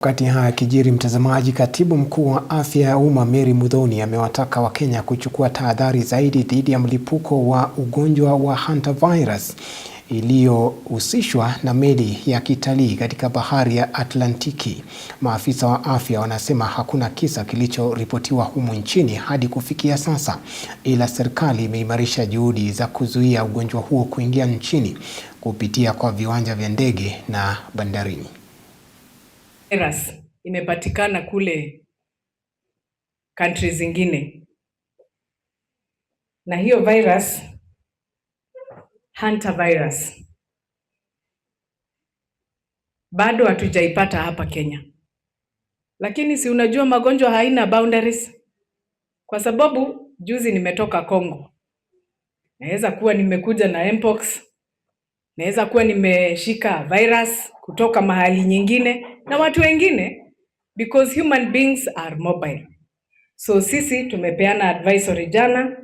Wakati haya kijiri, mtazamaji, katibu mkuu wa afya ya umma Mary Muthoni amewataka Wakenya kuchukua tahadhari zaidi dhidi ya mlipuko wa ugonjwa wa hantavirus iliyohusishwa na meli ya kitalii katika bahari ya Atlantiki. Maafisa wa afya wanasema hakuna kisa kilichoripotiwa humu nchini hadi kufikia sasa, ila serikali imeimarisha juhudi za kuzuia ugonjwa huo kuingia nchini kupitia kwa viwanja vya ndege na bandarini. Virus imepatikana kule countries zingine, na hiyo virus hantavirus bado hatujaipata hapa Kenya. Lakini si unajua magonjwa haina boundaries, kwa sababu juzi nimetoka Congo, naweza kuwa nimekuja na mpox, naweza kuwa nimeshika virus kutoka mahali nyingine na watu wengine, because human beings are mobile. So sisi tumepeana advisory jana,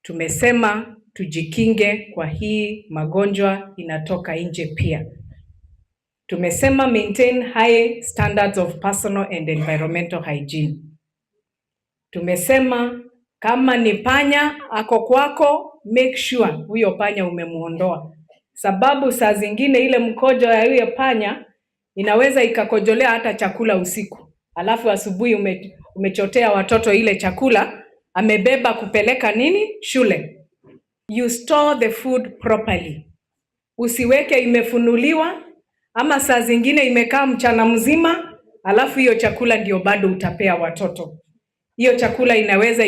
tumesema tujikinge kwa hii magonjwa inatoka nje pia. Tumesema maintain high standards of personal and environmental hygiene. Tumesema kama ni panya ako kwako, make sure huyo panya umemuondoa, sababu saa zingine ile mkojo ya huyo panya inaweza ikakojolea hata chakula usiku, alafu asubuhi umechotea watoto ile chakula amebeba kupeleka nini shule. You store the food properly. Usiweke imefunuliwa, ama saa zingine imekaa mchana mzima, alafu hiyo chakula ndio bado utapea watoto. Hiyo chakula inaweza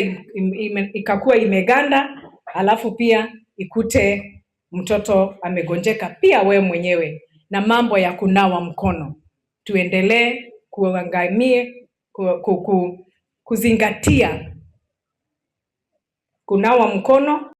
ikakuwa imeganda, alafu pia ikute mtoto amegonjeka, pia we mwenyewe. Na mambo ya kunawa mkono, tuendelee kuzingatia kunawa mkono.